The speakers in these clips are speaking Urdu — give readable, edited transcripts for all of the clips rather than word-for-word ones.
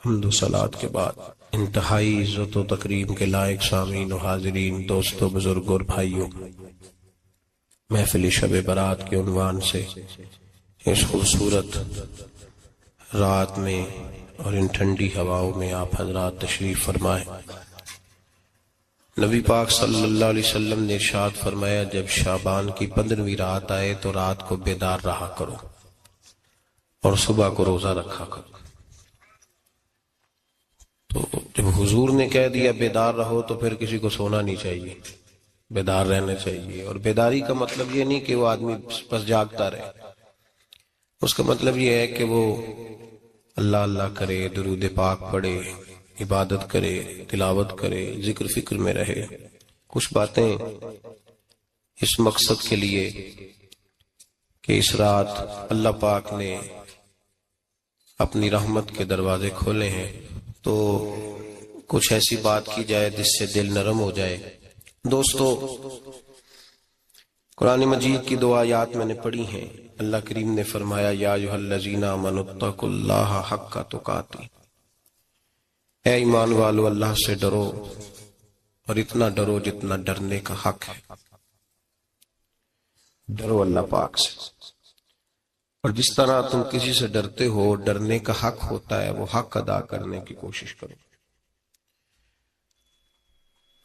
حمد و صلات کے بعد انتہائی عزت و تکریم کے لائق سامعین و حاضرین، دوستو، بزرگ اور بھائیوں، محفل شب برات کے عنوان سے اس خوبصورت رات میں اور ان ٹھنڈی ہواؤں میں آپ حضرات تشریف فرمائیں۔ نبی پاک صلی اللہ علیہ وسلم نے ارشاد فرمایا، جب شعبان کی 15ویں رات آئے تو رات کو بیدار رہا کرو اور صبح کو روزہ رکھا کرو۔ تو جب حضور نے کہہ دیا بیدار رہو تو پھر کسی کو سونا نہیں چاہیے، بیدار رہنا چاہیے۔ اور بیداری کا مطلب یہ نہیں کہ وہ آدمی بس جاگتا رہے، اس کا مطلب یہ ہے کہ وہ اللہ اللہ کرے، درود پاک پڑھے، عبادت کرے، تلاوت کرے، ذکر فکر میں رہے۔ کچھ باتیں اس مقصد کے لیے کہ اس رات اللہ پاک نے اپنی رحمت کے دروازے کھولے ہیں، تو کچھ ایسی بات کی جائے جس سے دل نرم ہو جائے۔ دوستو، قرآن مجید کی 2 آیات میں نے پڑھی ہیں۔ اللہ کریم نے فرمایا، یا ایھا الذین آمنوا اتقوا اللہ حق تقاتے، اے ایمان والو اللہ سے ڈرو اور اتنا ڈرو جتنا ڈرنے کا حق ہے۔ ڈرو اللہ پاک سے، اور جس طرح تم کسی سے ڈرتے ہو، ڈرنے کا حق ہوتا ہے، وہ حق ادا کرنے کی کوشش کرو۔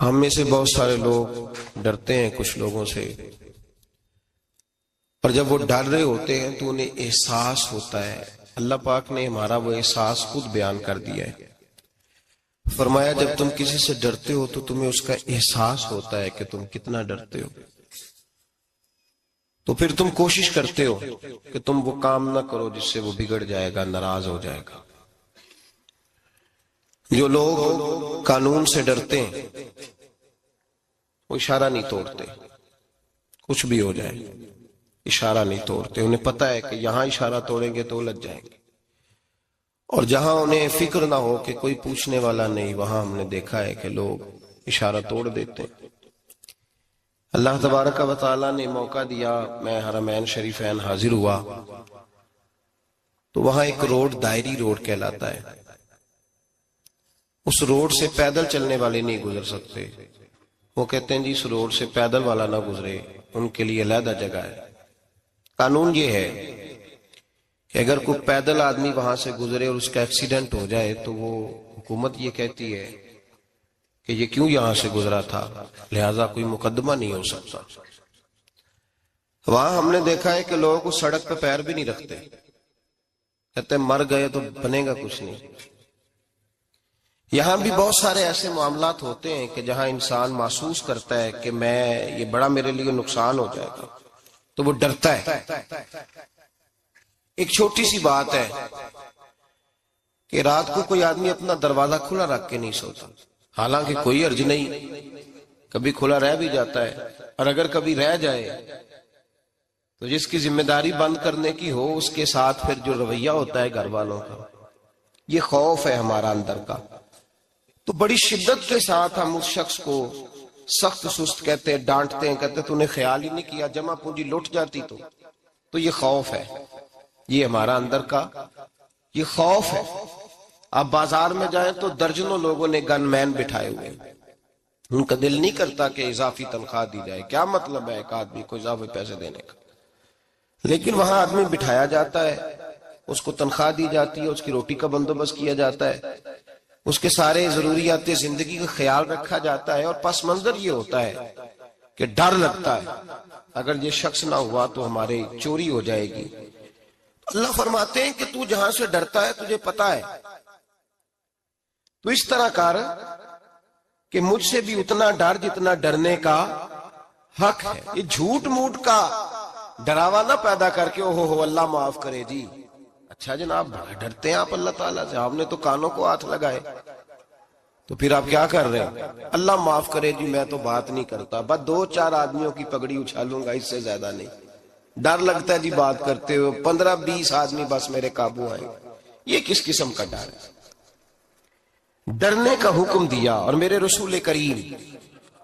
ہم میں سے بہت سارے لوگ ڈرتے ہیں کچھ لوگوں سے، اور جب وہ ڈر رہے ہوتے ہیں تو انہیں احساس ہوتا ہے۔ اللہ پاک نے ہمارا وہ احساس خود بیان کر دیا ہے۔ فرمایا، جب تم کسی سے ڈرتے ہو تو تمہیں اس کا احساس ہوتا ہے کہ تم کتنا ڈرتے ہو، تو پھر تم کوشش کرتے ہو کہ تم وہ کام نہ کرو جس سے وہ بگڑ جائے گا، ناراض ہو جائے گا۔ جو لوگ قانون سے ڈرتے ہیں وہ اشارہ نہیں توڑتے، کچھ بھی ہو جائے اشارہ نہیں توڑتے۔ انہیں پتہ ہے کہ یہاں اشارہ توڑیں گے تو الجھ جائیں گے، اور جہاں انہیں فکر نہ ہو کہ کوئی پوچھنے والا نہیں، وہاں ہم نے دیکھا ہے کہ لوگ اشارہ توڑ دیتے ہیں۔ اللہ تبارک و تعالیٰ نے موقع دیا، میں حرمین شریفین حاضر ہوا تو وہاں ایک روڈ دائری روڈ کہلاتا ہے۔ اس روڈ سے پیدل چلنے والے نہیں گزر سکتے۔ وہ کہتے ہیں جی اس روڈ سے پیدل والا نہ گزرے، ان کے لیے علیحدہ جگہ ہے۔ قانون یہ ہے کہ اگر کوئی پیدل آدمی وہاں سے گزرے اور اس کا ایکسیڈنٹ ہو جائے تو وہ حکومت یہ کہتی ہے کہ یہ کیوں یہاں سے گزرا تھا، لہذا کوئی مقدمہ نہیں ہو سکتا۔ وہاں ہم نے دیکھا ہے کہ لوگ اس سڑک پہ پیر بھی نہیں رکھتے، کہتے ہیں مر گئے تو بنے گا کچھ نہیں۔ یہاں بھی بہت سارے ایسے معاملات ہوتے ہیں کہ جہاں انسان محسوس کرتا ہے کہ یہ بڑا میرے لیے نقصان ہو جائے گا، تو وہ ڈرتا ہے۔ ایک چھوٹی سی بات ہے کہ رات کو کوئی آدمی اپنا دروازہ کھلا رکھ کے نہیں سوتا، حالانکہ کوئی عرض نہیں، کبھی کھلا رہ بھی جاتا ہے، اور اگر کبھی رہ جائے تو جس کی ذمہ داری بند کرنے کی ہو، اس کے ساتھ پھر جو رویہ ہوتا ہے گھر والوں کا، یہ خوف ہے ہمارا اندر کا، تو بڑی شدت کے ساتھ ہم اس شخص کو سخت سست کہتے ہیں، ڈانٹتے ہیں، کہتے تو نے خیال ہی نہیں کیا، جمع پونجی لٹ جاتی تو یہ خوف ہے، یہ ہمارا اندر کا یہ خوف ہے۔ آپ بازار میں جائیں تو درجنوں لوگوں نے گن مین بٹھائے ہوئے، ان کا دل نہیں کرتا کہ اضافی تنخواہ دی جائے، کیا مطلب ہے ایک آدمی کو اضافی پیسے دینے کا، لیکن وہاں آدمی بٹھایا جاتا ہے، اس کو تنخواہ دی جاتی ہے، اس کی روٹی کا بندوبست کیا جاتا ہے، اس کے سارے ضروریات زندگی کا خیال رکھا جاتا ہے، اور پس منظر یہ ہوتا ہے کہ ڈر لگتا ہے اگر یہ شخص نہ ہوا تو ہمارے چوری ہو جائے گی۔ اللہ فرماتے ہیں کہ تو جہاں سے ڈرتا ہے تجھے پتا ہے، تو اس طرح کر کہ مجھ سے بھی اتنا ڈر جتنا ڈرنے کا حق ہے۔ یہ جھوٹ موٹ کا ڈراوا نہ پیدا کر کے اوہ اللہ معاف کرے جی، اچھا جناب بڑا ڈرتے ہیں آپ اللہ تعالیٰ سے، آپ نے تو کانوں کو ہاتھ لگائے، تو پھر آپ کیا کر رہے ہیں؟ اللہ معاف کرے جی میں تو بات نہیں کرتا، بس 2-4 آدمیوں کی پگڑی اچھالوں گا، اس سے زیادہ نہیں۔ ڈر لگتا ہے جی بات کرتے ہو، 15-20 آدمی بس میرے قابو آئے، یہ کس قسم کا ڈر ہے؟ ڈرنے کا حکم دیا، اور میرے رسول کریم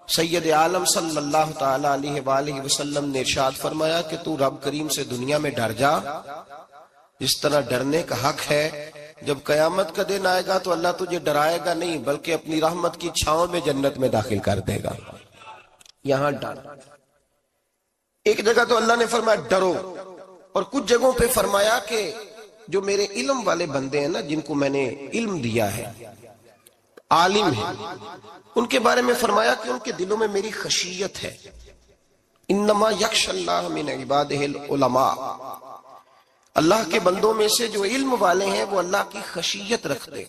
سید عالم صلی اللہ تعالی علیہ وآلہ وسلم نے ارشاد فرمایا کہ تو رب کریم سے دنیا میں ڈر جا، جس طرح ڈرنے کا حق ہے جب قیامت کا دن آئے گا تو اللہ تجھے ڈرائے گا نہیں بلکہ اپنی رحمت کی چھاؤں میں جنت میں داخل کر دے گا. یہاں ڈر. ایک جگہ تو اللہ نے فرمایا ڈرو، اور کچھ جگہوں پہ فرمایا کہ جو میرے علم والے بندے ہیں نا، جن کو میں نے علم دیا ہے، عالم ہیں، ان کے بارے میں فرمایا کہ ان کے دلوں میں میری خشیت ہے. انما یخشی اللہ من عبادہ العلماء، اللہ کے بندوں میں سے جو علم والے ہیں وہ اللہ کی خشیت رکھتے.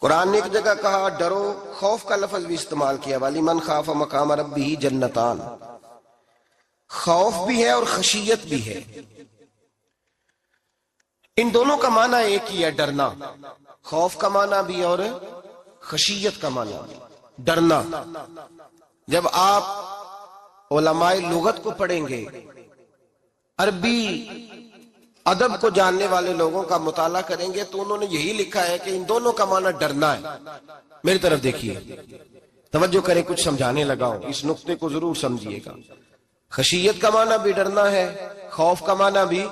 قرآن نے ایک جگہ کہا ڈرو، خوف کا لفظ بھی استعمال کیا، وَلِمَنْ خَافَ مَقَامَ رَبِّهِ جَنَّتَانِ، خوف بھی ہے اور خشیت بھی ہے. ان دونوں کا معنی ایک ہی ہے، ڈرنا. خوف کا معنی بھی اور خشیت کا معنی بھی، ڈرنا. جب آپ علماء لغت کو پڑھیں گے، عربی ادب کو جاننے والے لوگوں کا مطالعہ کریں گے تو انہوں نے یہی لکھا ہے کہ ان دونوں کا معنی ڈرنا ہے. میری طرف دیکھیے، توجہ کریں، کچھ سمجھانے لگا ہوں، اس نقطے کو ضرور سمجھیے گا. خشیت کا معنی بھی ڈرنا ہے، خوف کا معنی بھی.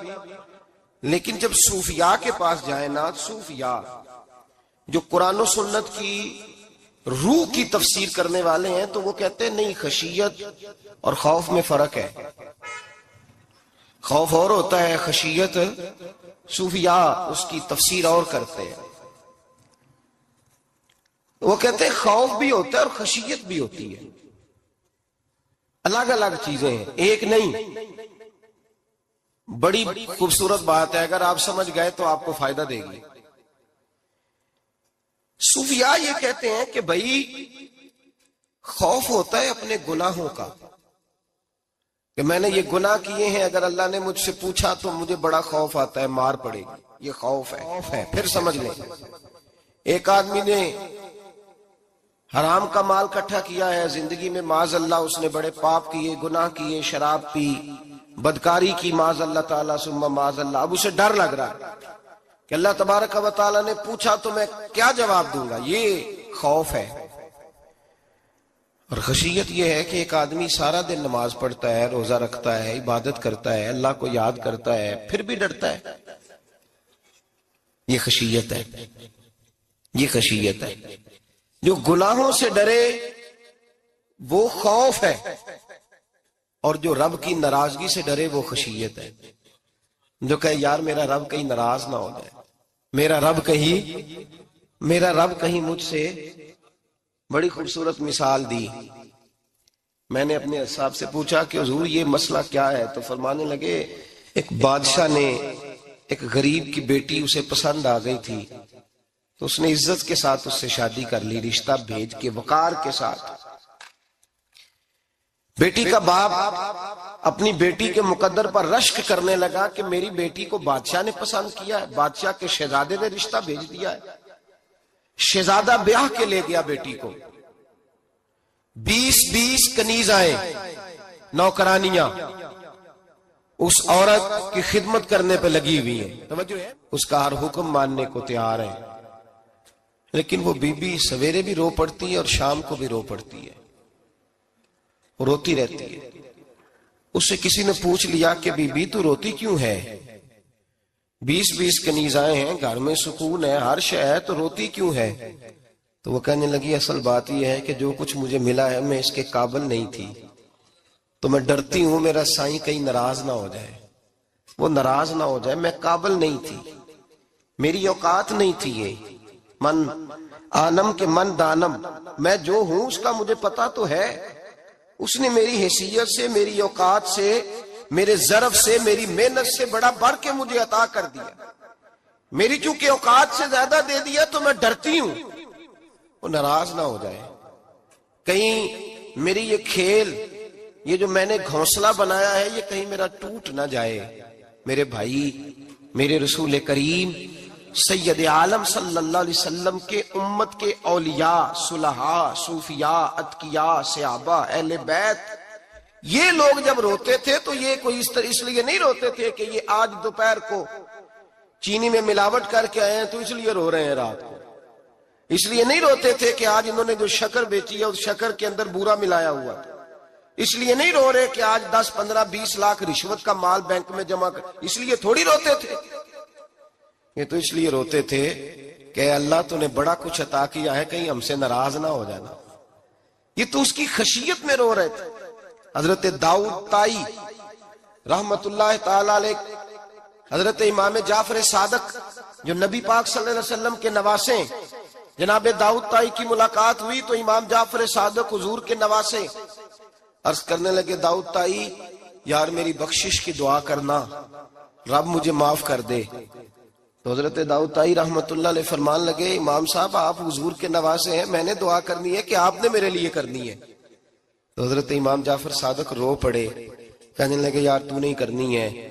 لیکن جب صوفیاء کے پاس جائیں نا، صوفیاء جو قرآن و سنت کی روح کی تفسیر کرنے والے ہیں، تو وہ کہتے ہیں نہیں، خشیت اور خوف میں فرق ہے. خوف اور ہوتا ہے، خشیت صوفیاء اس کی تفسیر اور کرتے ہیں. وہ کہتے ہیں خوف بھی ہوتا ہے اور خشیت بھی ہوتی ہے، الگ الگ چیزیں ہیں، ایک نہیں. بڑی خوبصورت بات ہے، اگر آپ سمجھ گئے تو آپ کو فائدہ دے گی. صوفیاء یہ کہتے ہیں کہ بھائی خوف ہوتا ہے اپنے گناہوں کا، کہ میں نے یہ گناہ کیے ہیں، اگر اللہ نے مجھ سے پوچھا تو مجھے بڑا خوف آتا ہے، مار پڑے گی، یہ خوف ہے. پھر سمجھ لیں، ایک آدمی نے حرام کا مال اکٹھا کیا ہے زندگی میں، معاذ اللہ اس نے بڑے پاپ کیے، گناہ کیے، شراب پی، بدکاری کی، معاذ اللہ تعالیٰ ثم معاذ اللہ. اب اسے ڈر لگ رہا ہے کہ اللہ تبارک و تعالیٰ نے پوچھا تو میں کیا جواب دوں گا. یہ خوف ہے. اور خشیت یہ ہے کہ ایک آدمی سارا دن نماز پڑھتا ہے، روزہ رکھتا ہے، عبادت کرتا ہے، اللہ کو یاد کرتا ہے، پھر بھی ڈرتا ہے. یہ خشیت ہے، یہ خشیت ہے. جو گناہوں سے ڈرے وہ خوف ہے، اور جو رب کی ناراضگی سے ڈرے وہ خشیت ہے. جو کہے یار میرا رب کہیں ناراض نہ ہو جائے، میرا رب کہیں مجھ سے. بڑی خوبصورت مثال دی. میں نے اپنے صاحب سے پوچھا کہ حضور یہ مسئلہ کیا ہے، تو فرمانے لگے ایک بادشاہ نے ایک غریب کی بیٹی اسے پسند آ گئی تھی، تو اس نے عزت کے ساتھ اس سے شادی کر لی، رشتہ بھیج کے وقار کے ساتھ. بیٹی کا باپ اپنی بیٹی کے مقدر پر رشک کرنے لگا کہ میری بیٹی کو بادشاہ نے پسند کیا ہے، بادشاہ کے شہزادے نے رشتہ بھیج دیا ہے. شہزادہ بیاہ کے لے گیا بیٹی کو. 20 کنیزائیں، نوکرانیاں اس عورت کی خدمت کرنے پہ لگی ہوئی ہیں، توجہ ہے، اس کا ہر حکم ماننے کو تیار ہے. لیکن وہ بی بی سویرے بھی رو پڑتی ہے اور شام کو بھی رو پڑتی ہے، روتی رہتی ہے. اس سے کسی نے پوچھ لیا کہ بی بی تو روتی کیوں ہے؟ 20 کنیزائیں ہیں، گھر میں سکون ہے، ہر شے ہے، تو روتی کیوں ہے؟ تو وہ کہنے لگی اصل بات یہ ہے کہ جو کچھ مجھے ملا ہے میں اس کے قابل نہیں تھی، تو میں ڈرتی ہوں میرا سائیں کہیں ناراض نہ ہو جائے، وہ ناراض نہ ہو جائے. میں قابل نہیں تھی، میری اوقات نہیں تھی. یہ من آنم کے من دانم، میں جو ہوں اس کا مجھے پتا تو ہے. اس نے میری حیثیت سے، میری اوقات سے، میرے ظرف سے، میری محنت سے بڑا بڑھ کے مجھے عطا کر دیا. میری چونکہ اوقات سے زیادہ دے دیا تو میں ڈرتی ہوں وہ ناراض نہ ہو جائے، کہیں میری یہ کھیل، یہ جو میں نے گھونسلہ بنایا ہے، یہ کہیں میرا ٹوٹ نہ جائے. میرے بھائی، میرے رسول کریم سید عالم صلی اللہ علیہ وسلم کے امت کے اولیاء، صلحاء، صوفیاء، اتقیاء، صحابہ، اہل بیت، یہ لوگ جب روتے تھے تو یہ کوئی اس لیے نہیں روتے تھے کہ یہ آج دوپہر کو چینی میں ملاوٹ کر کے آئے ہیں تو اس لیے رو رہے ہیں رات کو. اس لیے نہیں روتے تھے کہ آج انہوں نے جو شکر بیچی ہے اس شکر کے اندر بورا ملایا ہوا تھا. اس لیے نہیں رو رہے کہ آج 10 15 20 لاکھ رشوت کا مال بینک میں جمع کر، اس لیے تھوڑی روتے تھے. یہ تو اس لیے روتے تھے کہ اللہ تو نے بڑا کچھ عطا کیا ہے، کہیں ہم سے ناراض نہ ہو جانا. یہ تو اس کی خشیت میں رو رہے تھے. حضرت داؤد طائی رحمت اللہ تعالی علیہ، حضرت امام جعفر صادق جو نبی پاک صلی اللہ علیہ وسلم کے نواسے، جناب داؤد طائی کی ملاقات ہوئی تو امام جعفر صادق حضور کے نواسے عرض کرنے لگے، داؤد طائی یار میری بخشش کی دعا کرنا، رب مجھے معاف کر دے. تو حضرت داؤد طائی رحمت اللہ علیہ فرمان لگے، امام صاحب آپ حضور کے نواسے ہیں، میں نے دعا کرنی ہے کہ آپ نے میرے لیے کرنی ہے؟ تو حضرت امام جعفر صادق رو پڑے، کہنے لگے یار تو نہیں کرنی ہے،